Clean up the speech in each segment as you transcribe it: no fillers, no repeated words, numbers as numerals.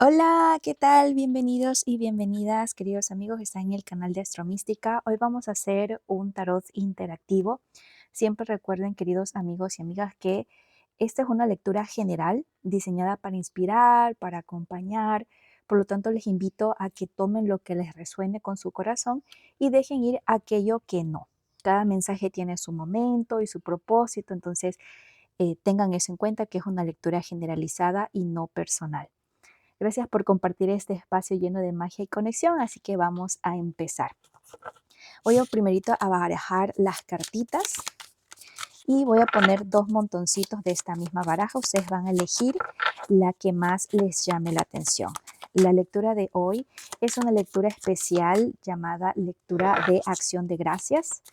Hola, ¿qué tal? Bienvenidos y bienvenidas, queridos amigos, están en el canal de Astromística. Hoy vamos a hacer un tarot interactivo. Siempre recuerden, queridos amigos y amigas, que esta es una lectura general diseñada para inspirar, para acompañar. Por lo tanto, les invito a que tomen lo que les resuene con su corazón y dejen ir aquello que no. Cada mensaje tiene su momento y su propósito, entonces tengan eso en cuenta, que es una lectura generalizada y no personal. Gracias por compartir este espacio lleno de magia y conexión, así que vamos a empezar. Voy a primerito a barajar las cartitas y voy a poner dos montoncitos de esta misma baraja. Ustedes van a elegir la que más les llame la atención. La lectura de hoy es una lectura especial llamada lectura de acción de gracias.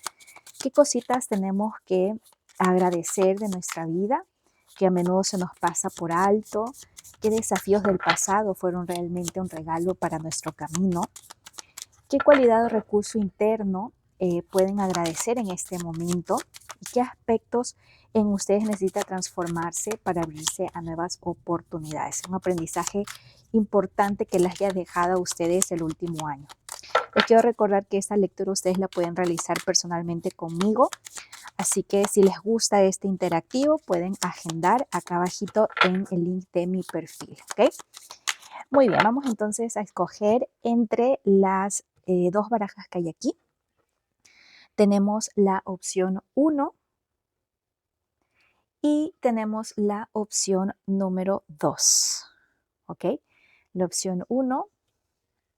¿Qué cositas tenemos que agradecer de nuestra vida, que a menudo se nos pasa por alto? ¿Qué desafíos del pasado fueron realmente un regalo para nuestro camino? ¿Qué cualidad o recurso interno pueden agradecer en este momento? ¿Y qué aspectos en ustedes necesita transformarse para abrirse a nuevas oportunidades? Un aprendizaje importante que les haya dejado a ustedes el último año. Les quiero recordar que esta lectura ustedes la pueden realizar personalmente conmigo. Así que si les gusta este interactivo, pueden agendar acá abajito en el link de mi perfil, ¿ok? Muy bien, vamos entonces a escoger entre las dos barajas que hay aquí. Tenemos la opción 1 y tenemos la opción número 2, ¿ok? La opción 1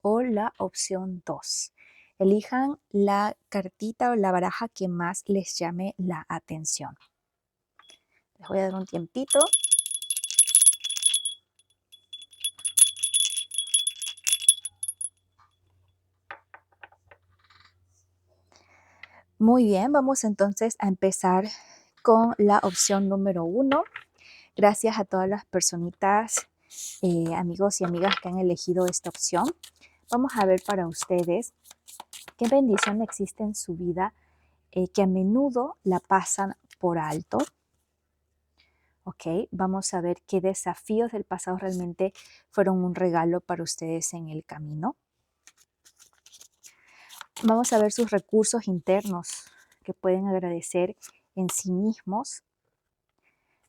o la opción 2. Elijan la cartita o la baraja que más les llame la atención. Les voy a dar un tiempito. Muy bien, vamos entonces a empezar con la opción número 1. Gracias a todas las personitas, amigos y amigas que han elegido esta opción. Vamos a ver para ustedes qué bendición existe en su vida que a menudo la pasan por alto. Ok, vamos a ver qué desafíos del pasado realmente fueron un regalo para ustedes en el camino. Vamos a ver sus recursos internos que pueden agradecer en sí mismos,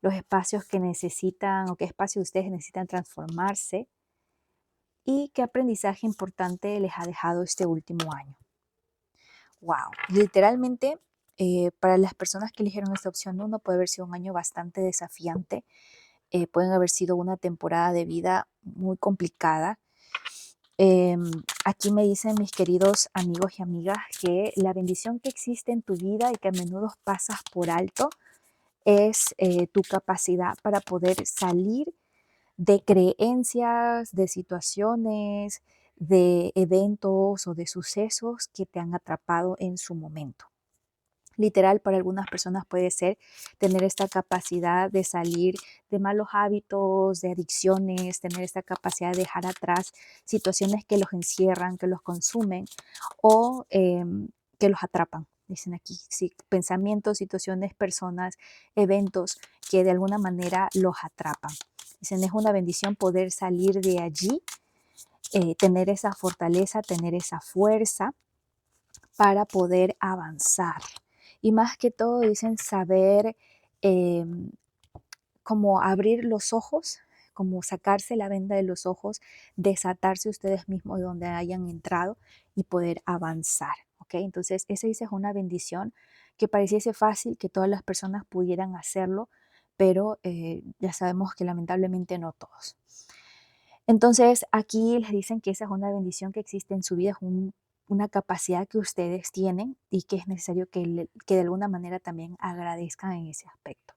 los espacios que necesitan o qué espacios ustedes necesitan transformarse y qué aprendizaje importante les ha dejado este último año. Wow, literalmente para las personas que eligieron esta opción 1 puede haber sido un año bastante desafiante, pueden haber sido una temporada de vida muy complicada. Aquí me dicen mis queridos amigos y amigas que la bendición que existe en tu vida y que a menudo pasas por alto es tu capacidad para poder salir de creencias, de situaciones, de eventos o de sucesos que te han atrapado en su momento. Literal, para algunas personas puede ser tener esta capacidad de salir de malos hábitos, de adicciones, tener esta capacidad de dejar atrás situaciones que los encierran, que los consumen o que los atrapan. Dicen aquí, sí, pensamientos, situaciones, personas, eventos que de alguna manera los atrapan. Dicen, es una bendición poder salir de allí, tener esa fortaleza, tener esa fuerza para poder avanzar. Y más que todo dicen saber eh, como abrir los ojos, como sacarse la venda de los ojos, desatarse ustedes mismos de donde hayan entrado y poder avanzar. ¿Ok? Entonces, esa es una bendición que pareciese fácil que todas las personas pudieran hacerlo, pero ya sabemos que lamentablemente no todos. Entonces, aquí les dicen que esa es una bendición que existe en su vida, es una capacidad que ustedes tienen y que es necesario que de alguna manera también agradezcan en ese aspecto.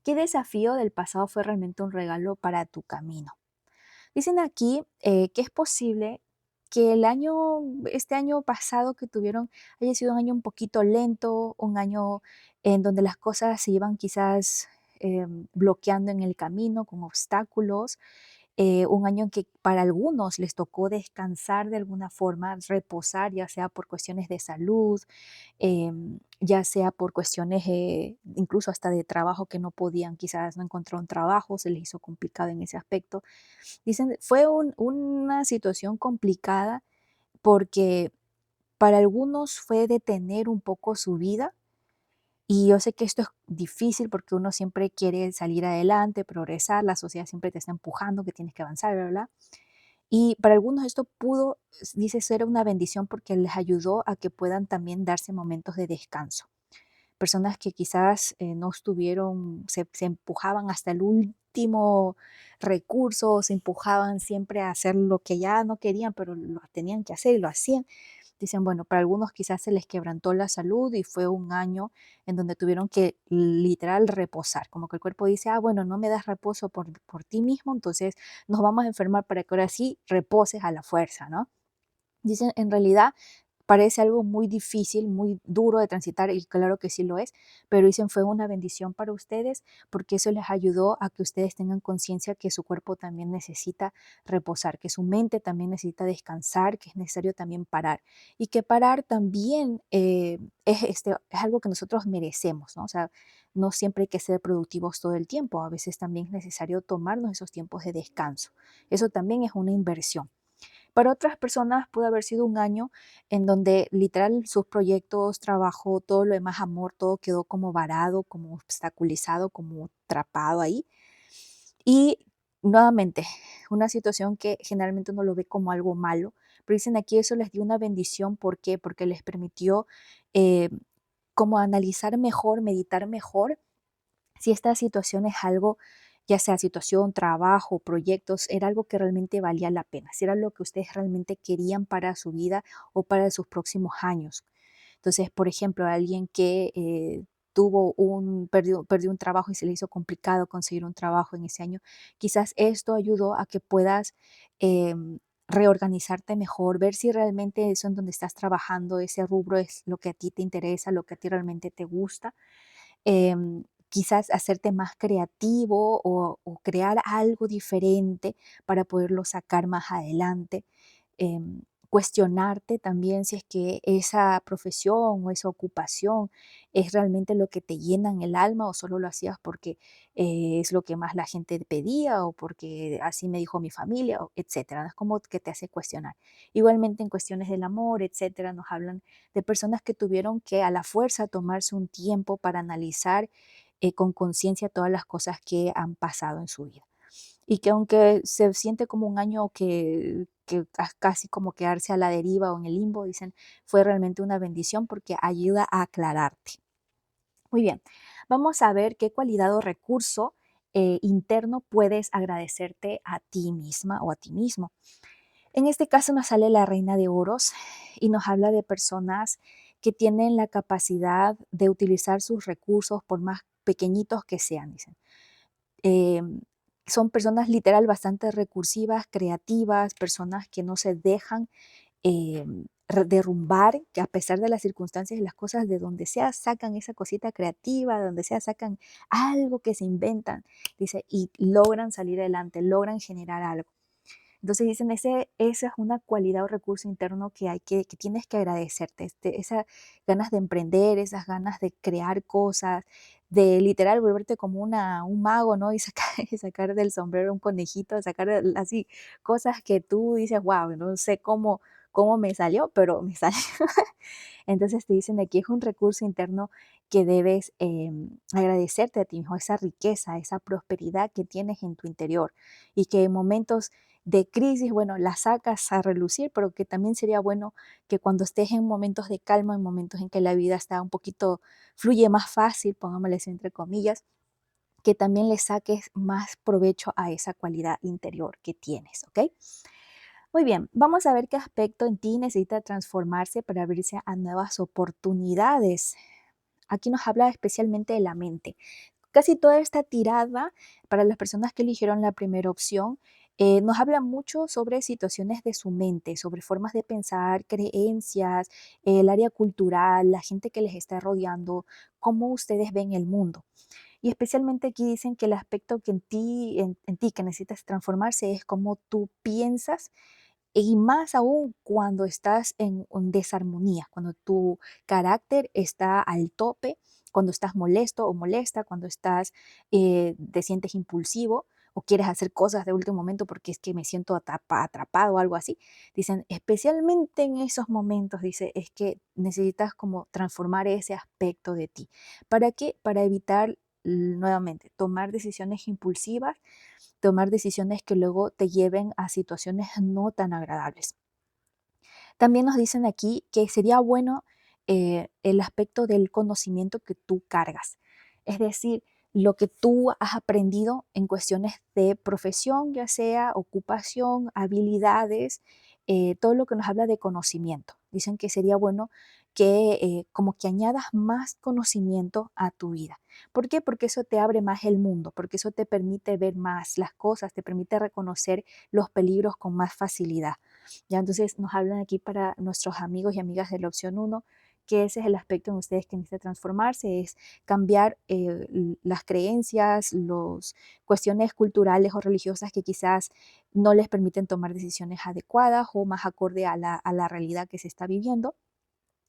¿Qué desafío del pasado fue realmente un regalo para tu camino? Dicen aquí que es posible que este año pasado que tuvieron haya sido un año un poquito lento, un año en donde las cosas se iban quizás bloqueando en el camino con obstáculos, un año en que para algunos les tocó descansar de alguna forma, reposar, ya sea por cuestiones de salud, ya sea por cuestiones incluso hasta de trabajo que no podían, quizás no encontrar un trabajo, se les hizo complicado en ese aspecto. Dicen, fue una situación complicada porque para algunos fue detener un poco su vida y yo sé que esto es difícil porque uno siempre quiere salir adelante, progresar, la sociedad siempre te está empujando que tienes que avanzar, bla, bla, bla. Y para algunos esto pudo, dice, ser una bendición porque les ayudó a que puedan también darse momentos de descanso. Personas que quizás no estuvieron, se empujaban hasta el último recurso, se empujaban siempre a hacer lo que ya no querían, pero lo tenían que hacer y lo hacían. Dicen, bueno, para algunos quizás se les quebrantó la salud y fue un año en donde tuvieron que literal reposar, como que el cuerpo dice, ah, bueno, no me das reposo por ti mismo, entonces nos vamos a enfermar para que ahora sí reposes a la fuerza, ¿no? Dicen, en realidad parece algo muy difícil, muy duro de transitar, y claro que sí lo es, pero dicen fue una bendición para ustedes porque eso les ayudó a que ustedes tengan conciencia que su cuerpo también necesita reposar, que su mente también necesita descansar, que es necesario también parar y que parar también es algo que nosotros merecemos, ¿no? O sea, no siempre hay que ser productivos todo el tiempo, a veces también es necesario tomarnos esos tiempos de descanso. Eso también es una inversión. Para otras personas pudo haber sido un año en donde literal sus proyectos, trabajo, todo lo demás, amor, todo quedó como varado, como obstaculizado, como atrapado ahí. Y nuevamente, una situación que generalmente uno lo ve como algo malo, pero dicen aquí eso les dio una bendición. ¿Por qué? Porque les permitió eh, como analizar mejor, meditar mejor si esta situación es algo, ya sea situación, trabajo, proyectos, era algo que realmente valía la pena, si era lo que ustedes realmente querían para su vida o para sus próximos años. Entonces, por ejemplo, alguien que perdió un trabajo y se le hizo complicado conseguir un trabajo en ese año, quizás esto ayudó a que puedas reorganizarte mejor, ver si realmente eso en donde estás trabajando, ese rubro es lo que a ti te interesa, lo que a ti realmente te gusta. Quizás hacerte más creativo o crear algo diferente para poderlo sacar más adelante. Cuestionarte también si es que esa profesión o esa ocupación es realmente lo que te llena en el alma o solo lo hacías porque es lo que más la gente pedía o porque así me dijo mi familia, o etcétera. ¿No? Es como que te hace cuestionar. Igualmente en cuestiones del amor, etcétera, nos hablan de personas que tuvieron que a la fuerza tomarse un tiempo para analizar con conciencia todas las cosas que han pasado en su vida. Y que aunque se siente como un año que casi como quedarse a la deriva o en el limbo, dicen, fue realmente una bendición porque ayuda a aclararte. Muy bien, vamos a ver qué cualidad o recurso interno puedes agradecerte a ti misma o a ti mismo. En este caso nos sale la reina de oros y nos habla de personas que tienen la capacidad de utilizar sus recursos por más pequeñitos que sean, dicen. Em, Son personas literal bastante recursivas, creativas, personas que no se dejan derrumbar, que a pesar de las circunstancias y las cosas, de donde sea sacan esa cosita creativa, de donde sea sacan algo que se inventan, dice, y logran salir adelante, logran generar algo. Entonces dicen, esa es una cualidad o recurso interno que tienes que agradecerte, esas ganas de emprender, esas ganas de crear cosas, de literal volverte como un mago, ¿no? Y sacar, y sacar del sombrero un conejito, sacar así cosas que tú dices, wow, no sé cómo me salió, pero me salió. Entonces te dicen aquí es un recurso interno que debes agradecerte a ti mismo, esa riqueza, esa prosperidad que tienes en tu interior y que en momentos de crisis, bueno, la sacas a relucir, pero que también sería bueno que cuando estés en momentos de calma, en momentos en que la vida está un poquito, fluye más fácil, pongámosle eso entre comillas, que también le saques más provecho a esa cualidad interior que tienes, ¿ok? Muy bien, vamos a ver qué aspecto en ti necesita transformarse para abrirse a nuevas oportunidades. Aquí nos habla especialmente de la mente. Casi toda esta tirada, para las personas que eligieron la primera opción, nos habla mucho sobre situaciones de su mente, sobre formas de pensar, creencias, el área cultural, la gente que les está rodeando, cómo ustedes ven el mundo. Y especialmente aquí dicen que el aspecto que en ti que necesitas transformarse es cómo tú piensas y más aún cuando estás en desarmonía, cuando tu carácter está al tope, cuando estás molesto o molesta, cuando te sientes impulsivo o quieres hacer cosas de último momento porque es que me siento atrapado o algo así. Dicen, especialmente en esos momentos, dice, es que necesitas como transformar ese aspecto de ti. ¿Para qué? Para evitar nuevamente tomar decisiones impulsivas, tomar decisiones que luego te lleven a situaciones no tan agradables. También nos dicen aquí que sería bueno el aspecto del conocimiento que tú cargas, es decir, lo que tú has aprendido en cuestiones de profesión, ya sea ocupación, habilidades, todo lo que nos habla de conocimiento. Dicen que sería bueno que como que añadas más conocimiento a tu vida. ¿Por qué? Porque eso te abre más el mundo, porque eso te permite ver más las cosas, te permite reconocer los peligros con más facilidad. Ya entonces nos hablan aquí para nuestros amigos y amigas de la opción uno, que ese es el aspecto en ustedes que necesitan transformarse, es cambiar las creencias, las cuestiones culturales o religiosas que quizás no les permiten tomar decisiones adecuadas o más acorde a la realidad que se está viviendo.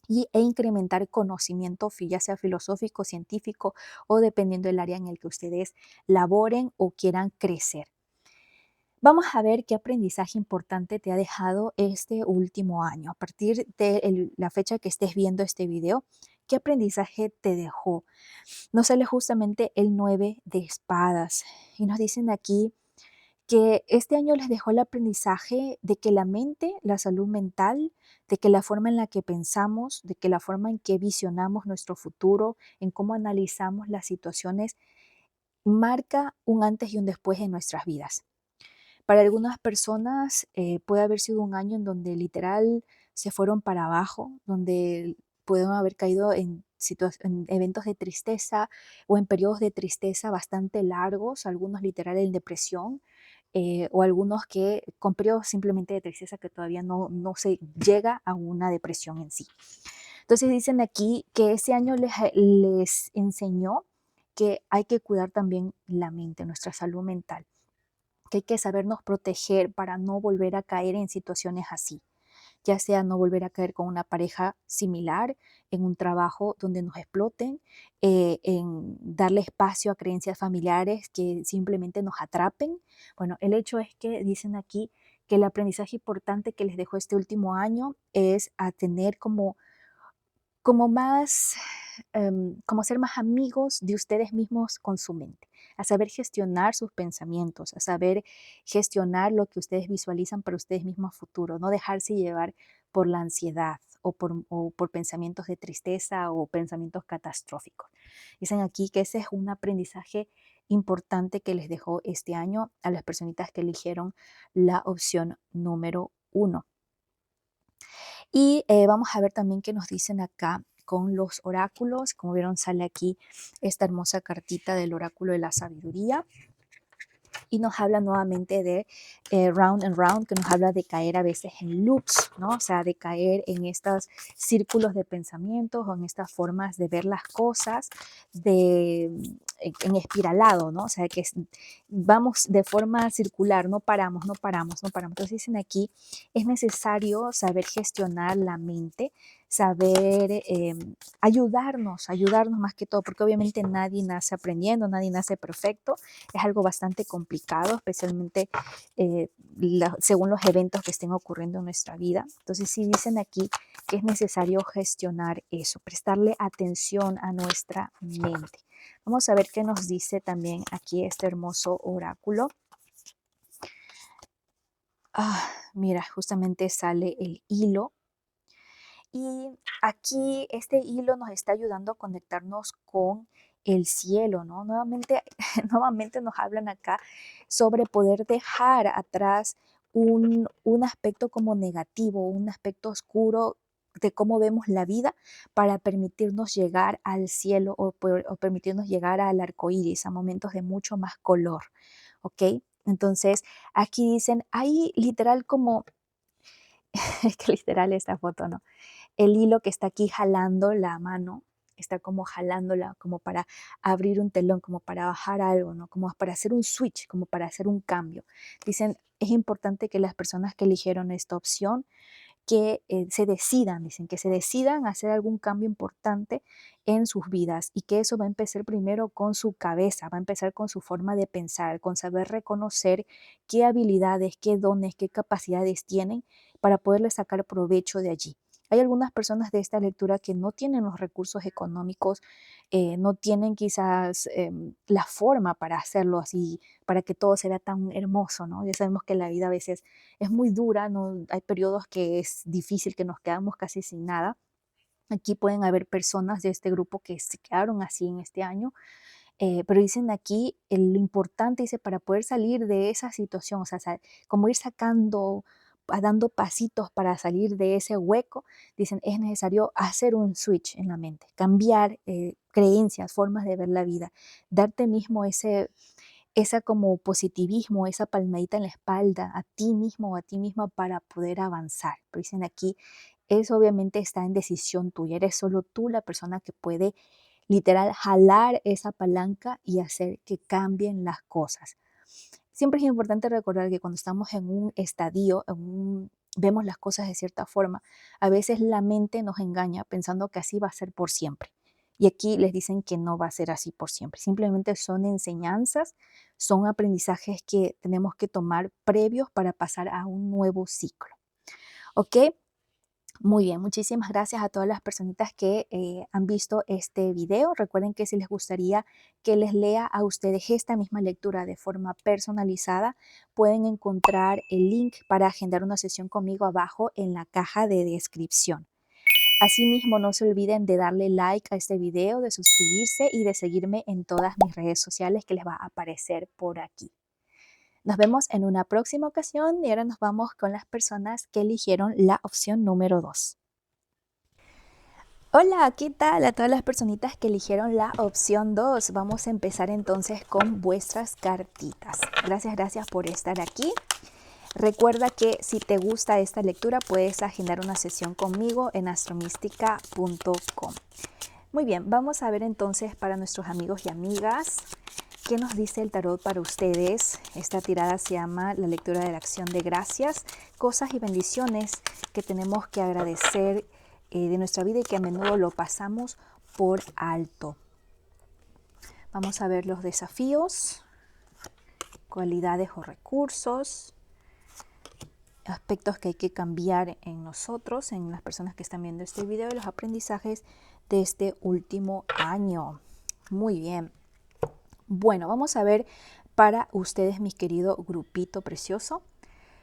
E incrementar conocimiento, ya sea filosófico, científico o dependiendo del área en el que ustedes laboren o quieran crecer. Vamos a ver qué aprendizaje importante te ha dejado este último año. A partir de la fecha que estés viendo este video, ¿qué aprendizaje te dejó? Nos sale justamente el 9 de espadas y nos dicen aquí que este año les dejó el aprendizaje de que la mente, la salud mental, de que la forma en la que pensamos, de que la forma en que visionamos nuestro futuro, en cómo analizamos las situaciones, marca un antes y un después en nuestras vidas. Para algunas personas puede haber sido un año en donde literal se fueron para abajo, donde pueden haber caído en eventos de tristeza o en periodos de tristeza bastante largos, algunos literal en depresión, o algunos que con periodos simplemente de tristeza que todavía no se llega a una depresión en sí. Entonces dicen aquí que ese año les enseñó que hay que cuidar también la mente, nuestra salud mental, que hay que sabernos proteger para no volver a caer en situaciones así, ya sea no volver a caer con una pareja similar, en un trabajo donde nos exploten, en darle espacio a creencias familiares que simplemente nos atrapen. Bueno, el hecho es que dicen aquí que el aprendizaje importante que les dejó este último año es a tener como más, como ser más amigos de ustedes mismos con su mente, a saber gestionar sus pensamientos, a saber gestionar lo que ustedes visualizan para ustedes mismos a futuro, no dejarse llevar por la ansiedad o por pensamientos de tristeza o pensamientos catastróficos. Dicen aquí que ese es un aprendizaje importante que les dejó este año a las personitas que eligieron la opción número uno. Y vamos a ver también qué nos dicen acá con los oráculos. Como vieron, sale aquí esta hermosa cartita del oráculo de la sabiduría. Y nos habla nuevamente de round and round, que nos habla de caer a veces en loops, ¿no? O sea, de caer en estos círculos de pensamientos o en estas formas de ver las cosas en espiralado, ¿no? O sea, que vamos de forma circular, no paramos, no paramos, no paramos. Entonces dicen aquí, es necesario saber gestionar la mente, saber ayudarnos más que todo, porque obviamente nadie nace aprendiendo, nadie nace perfecto, es algo bastante complicado, especialmente según los eventos que estén ocurriendo en nuestra vida. Entonces sí dicen aquí que es necesario gestionar eso, prestarle atención a nuestra mente. Vamos a ver qué nos dice también aquí este hermoso oráculo. Mira, justamente sale el hilo. Y aquí este hilo nos está ayudando a conectarnos con el cielo, ¿no? Nuevamente, nuevamente nos hablan acá sobre poder dejar atrás un aspecto como negativo, un aspecto oscuro de cómo vemos la vida para permitirnos llegar al cielo o permitirnos llegar al arco iris, a momentos de mucho más color, ¿ok? Entonces, aquí dicen, ahí literal como, es que literal esta foto, ¿no? El hilo que está aquí jalando la mano está como jalándola, como para abrir un telón, como para bajar algo, ¿no? Como para hacer un switch, como para hacer un cambio. Dicen, es importante que las personas que eligieron esta opción que se decidan, dicen, que se decidan a hacer algún cambio importante en sus vidas y que eso va a empezar primero con su cabeza, va a empezar con su forma de pensar, con saber reconocer qué habilidades, qué dones, qué capacidades tienen para poderle sacar provecho de allí. Hay algunas personas de esta lectura que no tienen los recursos económicos, no tienen quizás la forma para hacerlo así, para que todo se vea tan hermoso, ¿no? Ya sabemos que la vida a veces es muy dura, ¿no? Hay periodos que es difícil, que nos quedamos casi sin nada. Aquí pueden haber personas de este grupo que se quedaron así en este año, pero dicen aquí lo importante, dice, para poder salir de esa situación, o sea, como ir sacando, dando pasitos para salir de ese hueco, dicen, es necesario hacer un switch en la mente, cambiar creencias, formas de ver la vida, darte mismo esa como positivismo, esa palmadita en la espalda a ti mismo o a ti misma para poder avanzar. Pero dicen aquí, eso obviamente está en decisión tuya, eres solo tú la persona que puede literal jalar esa palanca y hacer que cambien las cosas. Siempre es importante recordar que cuando estamos en un estadio, vemos las cosas de cierta forma, a veces la mente nos engaña pensando que así va a ser por siempre. Y aquí les dicen que no va a ser así por siempre. Simplemente son enseñanzas, son aprendizajes que tenemos que tomar previos para pasar a un nuevo ciclo. ¿Ok? Muy bien, muchísimas gracias a todas las personitas que han visto este video. Recuerden que si les gustaría que les lea a ustedes esta misma lectura de forma personalizada, pueden encontrar el link para agendar una sesión conmigo abajo en la caja de descripción. Asimismo, no se olviden de darle like a este video, de suscribirse y de seguirme en todas mis redes sociales que les va a aparecer por aquí. Nos vemos en una próxima ocasión y ahora nos vamos con las personas que eligieron la opción número 2. Hola, ¿qué tal a todas las personitas que eligieron la opción 2? Vamos a empezar entonces con vuestras cartitas. Gracias por estar aquí. Recuerda que si te gusta esta lectura puedes agendar una sesión conmigo en astromística.com. Muy bien, vamos a ver entonces para nuestros amigos y amigas qué nos dice el tarot para ustedes. Esta tirada se llama la lectura de la acción de gracias, cosas y bendiciones que tenemos que agradecer de nuestra vida y que a menudo lo pasamos por alto. Vamos a ver los desafíos, cualidades o recursos, aspectos que hay que cambiar en nosotros, en las personas que están viendo este video, y los aprendizajes de este último año. Muy bien. Bueno, vamos a ver para ustedes, mi querido grupito precioso,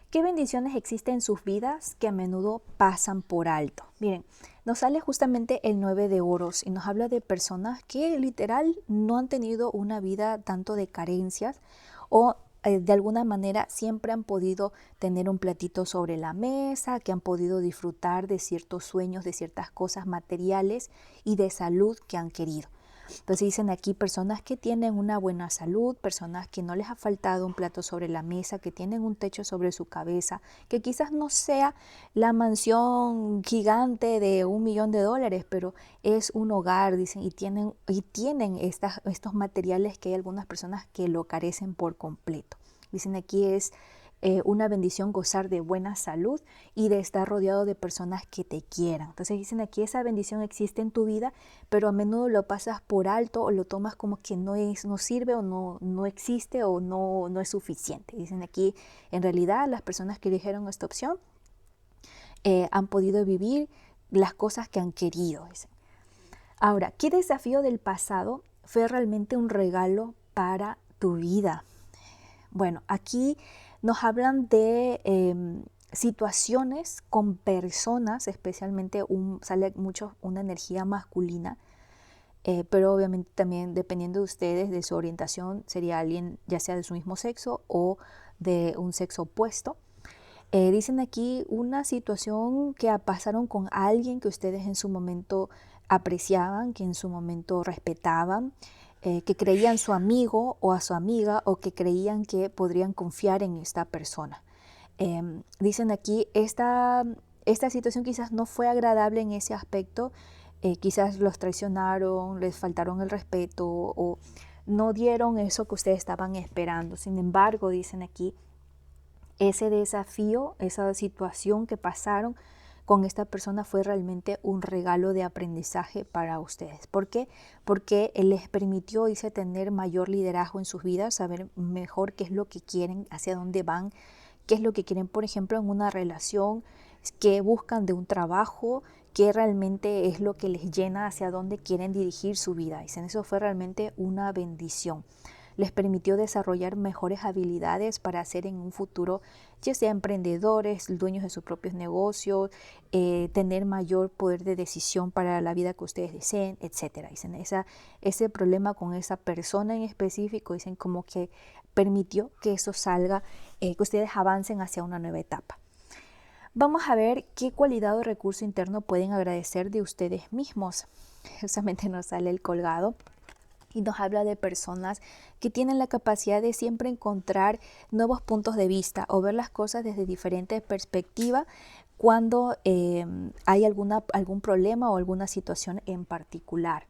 ¿qué bendiciones existen en sus vidas que a menudo pasan por alto? Miren, nos sale justamente el 9 de oros y nos habla de personas que literal no han tenido una vida tanto de carencias o de alguna manera siempre han podido tener un platito sobre la mesa, que han podido disfrutar de ciertos sueños, de ciertas cosas materiales y de salud que han querido. Entonces dicen aquí personas que tienen una buena salud, personas que no les ha faltado un plato sobre la mesa, que tienen un techo sobre su cabeza, que quizás no sea la mansión gigante de $1.000.000, pero es un hogar, dicen, y tienen estos materiales que hay algunas personas que lo carecen por completo. Dicen aquí es una bendición gozar de buena salud y de estar rodeado de personas que te quieran. Entonces dicen aquí esa bendición existe en tu vida, pero a menudo lo pasas por alto o lo tomas como que no sirve o no existe o no es suficiente. Dicen aquí, en realidad las personas que eligieron esta opción han podido vivir las cosas que han querido. Dicen. Ahora, ¿qué desafío del pasado fue realmente un regalo para tu vida? Bueno, aquí nos hablan de situaciones con personas, especialmente sale mucho una energía masculina, pero obviamente también dependiendo de ustedes, de su orientación, sería alguien ya sea de su mismo sexo o de un sexo opuesto. Dicen aquí una situación que pasaron con alguien que ustedes en su momento apreciaban, que en su momento respetaban, que creían su amigo o a su amiga o que creían que podrían confiar en esta persona. Dicen aquí, esta situación quizás no fue agradable en ese aspecto, quizás los traicionaron, les faltaron el respeto o no dieron eso que ustedes estaban esperando. Sin embargo, dicen aquí, ese desafío, esa situación que pasaron con esta persona fue realmente un regalo de aprendizaje para ustedes. ¿Por qué? Porque él les permitió, dice, tener mayor liderazgo en sus vidas, saber mejor qué es lo que quieren, hacia dónde van, qué es lo que quieren, por ejemplo, en una relación, qué buscan de un trabajo, qué realmente es lo que les llena, hacia dónde quieren dirigir su vida. Dicen, eso fue realmente una bendición. Les permitió desarrollar mejores habilidades para ser en un futuro, ya sea emprendedores, dueños de sus propios negocios, tener mayor poder de decisión para la vida que ustedes deseen, etc. Dicen, ese problema con esa persona en específico, dicen como que permitió que eso salga, que ustedes avancen hacia una nueva etapa. Vamos a ver qué cualidad o recurso interno pueden agradecer de ustedes mismos. Justamente nos sale el colgado y nos habla de personas que tienen la capacidad de siempre encontrar nuevos puntos de vista o ver las cosas desde diferentes perspectivas cuando hay algún problema o alguna situación en particular.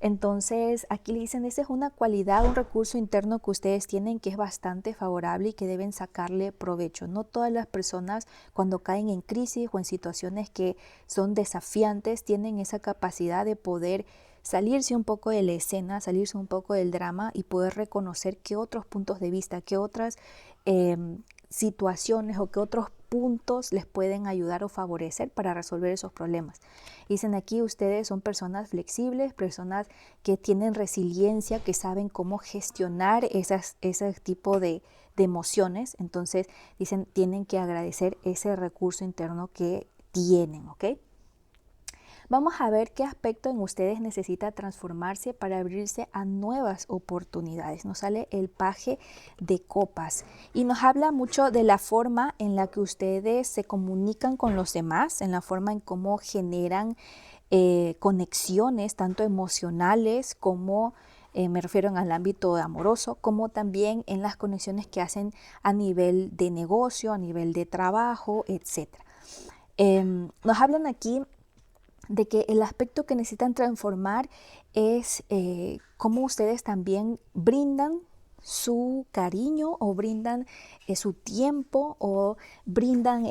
Entonces, aquí le dicen, esa es una cualidad, un recurso interno que ustedes tienen que es bastante favorable y que deben sacarle provecho. No todas las personas cuando caen en crisis o en situaciones que son desafiantes tienen esa capacidad de poder salirse un poco de la escena, salirse un poco del drama y poder reconocer qué otros puntos de vista, qué otras situaciones o qué otros puntos les pueden ayudar o favorecer para resolver esos problemas. Dicen aquí, ustedes son personas flexibles, personas que tienen resiliencia, que saben cómo gestionar ese tipo de emociones. Entonces, dicen, tienen que agradecer ese recurso interno que tienen, ¿ok? Vamos a ver qué aspecto en ustedes necesita transformarse para abrirse a nuevas oportunidades. Nos sale el paje de copas y nos habla mucho de la forma en la que ustedes se comunican con los demás, en la forma en cómo generan conexiones tanto emocionales como me refiero al ámbito amoroso, como también en las conexiones que hacen a nivel de negocio, a nivel de trabajo, etc. Nos hablan aquí de que el aspecto que necesitan transformar es cómo ustedes también brindan su cariño o brindan su tiempo o brindan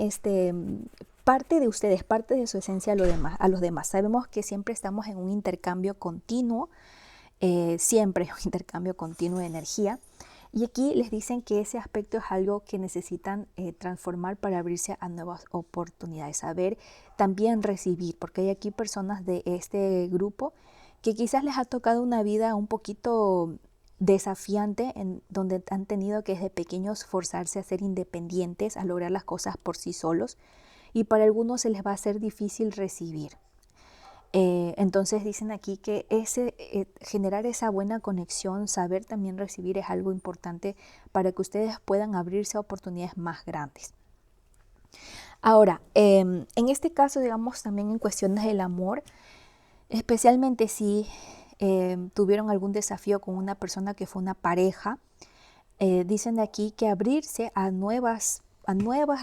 parte de ustedes, parte de su esencia a los demás. Sabemos que siempre estamos en un intercambio continuo, siempre un intercambio continuo de energía. Y aquí les dicen que ese aspecto es algo que necesitan transformar para abrirse a nuevas oportunidades, saber también recibir, porque hay aquí personas de este grupo que quizás les ha tocado una vida un poquito desafiante, en donde han tenido que desde pequeños forzarse a ser independientes, a lograr las cosas por sí solos, y para algunos se les va a hacer difícil recibir. Entonces dicen aquí que generar esa buena conexión, saber también recibir es algo importante para que ustedes puedan abrirse a oportunidades más grandes. Ahora, en este caso, digamos, también en cuestiones del amor, especialmente si tuvieron algún desafío con una persona que fue una pareja, dicen de aquí que abrirse a nuevas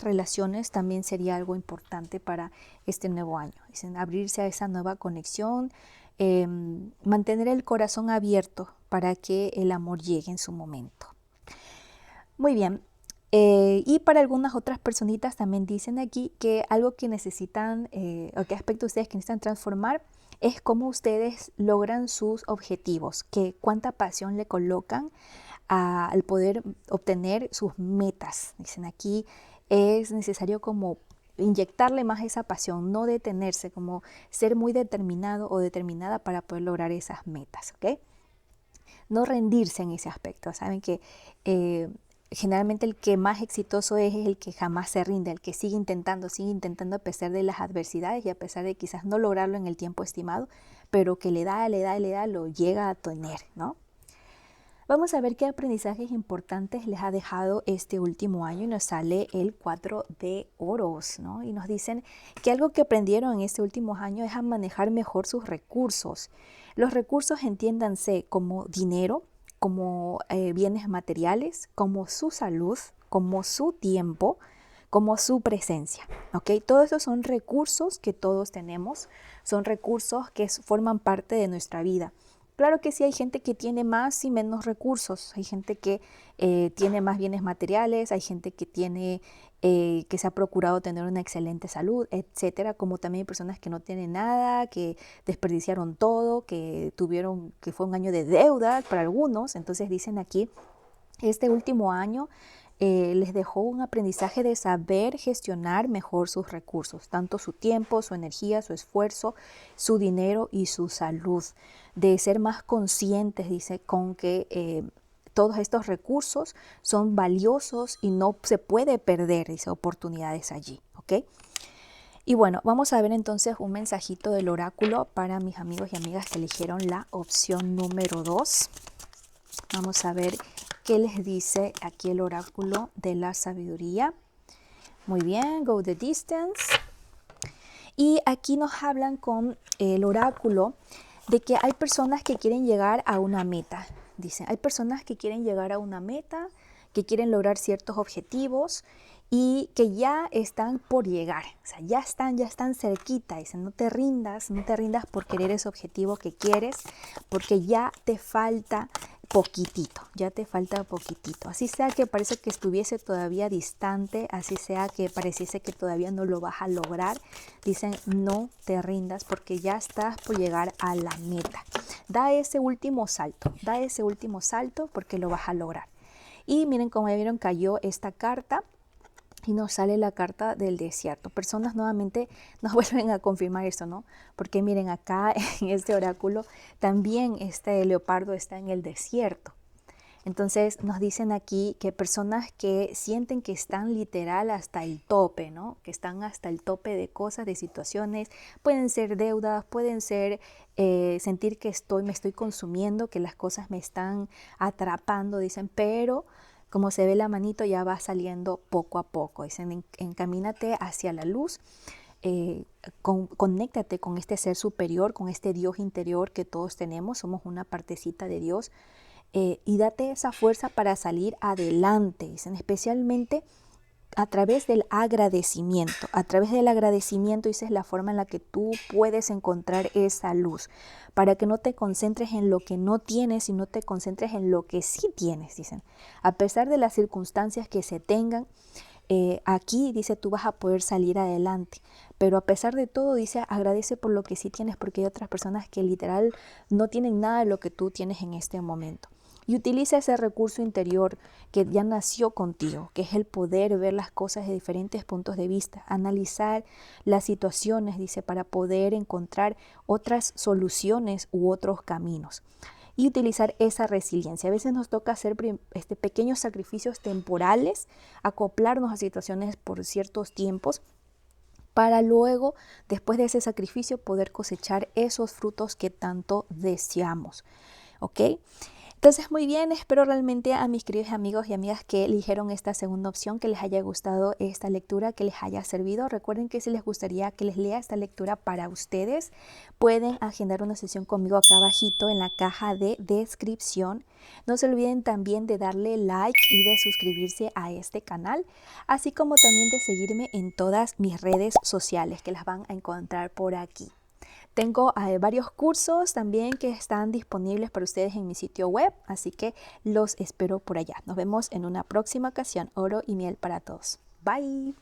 relaciones también sería algo importante para este nuevo año. Dicen abrirse a esa nueva conexión, mantener el corazón abierto para que el amor llegue en su momento. Muy bien. Y para algunas otras personitas también dicen aquí que algo que necesitan, o qué aspecto ustedes que necesitan transformar, es cómo ustedes logran sus objetivos, que cuánta pasión le colocan al poder obtener sus metas. Dicen aquí es necesario como inyectarle más esa pasión, no detenerse, como ser muy determinado o determinada para poder lograr esas metas, ¿ok? No rendirse en ese aspecto. Saben que generalmente el que más exitoso es el que jamás se rinde, el que sigue intentando a pesar de las adversidades y a pesar de quizás no lograrlo en el tiempo estimado, pero que le da, lo llega a tener, ¿no? Vamos a ver qué aprendizajes importantes les ha dejado este último año y nos sale el 4 de oros, ¿no? Y nos dicen que algo que aprendieron en este último año es a manejar mejor sus recursos. Los recursos entiéndanse como dinero, como bienes materiales, como su salud, como su tiempo, como su presencia, ¿ok? Todos esos son recursos que todos tenemos, son recursos que forman parte de nuestra vida. Claro que sí, hay gente que tiene más y menos recursos, hay gente que tiene más bienes materiales, hay gente que tiene, que se ha procurado tener una excelente salud, etcétera, como también hay personas que no tienen nada, que desperdiciaron todo, que fue un año de deuda para algunos. Entonces dicen aquí, este último año les dejó un aprendizaje de saber gestionar mejor sus recursos, tanto su tiempo, su energía, su esfuerzo, su dinero y su salud, de ser más conscientes, dice, con que todos estos recursos son valiosos y no se puede perder, dice, oportunidades allí, ¿ok? Y bueno, vamos a ver entonces un mensajito del oráculo para mis amigos y amigas que eligieron la opción número 2. Vamos a ver qué les dice aquí el oráculo de la sabiduría. Muy bien, go the distance. Y aquí nos hablan con el oráculo de que hay personas que quieren llegar a una meta. Dicen, hay personas que quieren llegar a una meta, que quieren lograr ciertos objetivos y que ya están por llegar. O sea, ya están cerquita. Dicen, no te rindas por querer ese objetivo que quieres, porque ya te falta poquitito, ya te falta poquitito. Así sea que parece que estuviese todavía distante, así sea que pareciese que todavía no lo vas a lograr, dicen, no te rindas porque ya estás por llegar a la meta. Da ese último salto porque lo vas a lograr. Y miren, como ya vieron, cayó esta carta y nos sale la carta del desierto. Personas nuevamente nos vuelven a confirmar esto, ¿no? Porque miren, acá en este oráculo también este leopardo está en el desierto. Entonces nos dicen aquí que personas que sienten que están literal hasta el tope, ¿no? Que están hasta el tope de cosas, de situaciones, pueden ser deudas, pueden ser sentir que me estoy consumiendo, que las cosas me están atrapando, dicen, pero como se ve la manito ya va saliendo poco a poco. Dicen, encamínate hacia la luz. Conéctate con este ser superior, con este Dios interior que todos tenemos, somos una partecita de Dios, y date esa fuerza para salir adelante, dicen, especialmente a través del agradecimiento. A través del agradecimiento, esa es la forma en la que tú puedes encontrar esa luz, para que no te concentres en lo que no tienes, sino te concentres en lo que sí tienes, dicen. A pesar de las circunstancias que se tengan, aquí dice, tú vas a poder salir adelante, pero a pesar de todo, dice, agradece por lo que sí tienes, porque hay otras personas que literal no tienen nada de lo que tú tienes en este momento. Y utiliza ese recurso interior que ya nació contigo, que es el poder ver las cosas de diferentes puntos de vista, analizar las situaciones, dice, para poder encontrar otras soluciones u otros caminos. Y utilizar esa resiliencia. A veces nos toca hacer pequeños sacrificios temporales, acoplarnos a situaciones por ciertos tiempos, para luego, después de ese sacrificio, poder cosechar esos frutos que tanto deseamos. ¿Ok? Entonces, muy bien, espero realmente a mis queridos amigos y amigas que eligieron esta segunda opción, que les haya gustado esta lectura, que les haya servido. Recuerden que si les gustaría que les lea esta lectura para ustedes, pueden agendar una sesión conmigo acá abajito en la caja de descripción. No se olviden también de darle like y de suscribirse a este canal, así como también de seguirme en todas mis redes sociales, que las van a encontrar por aquí. Tengo varios cursos también que están disponibles para ustedes en mi sitio web, así que los espero por allá. Nos vemos en una próxima ocasión. Oro y miel para todos. Bye.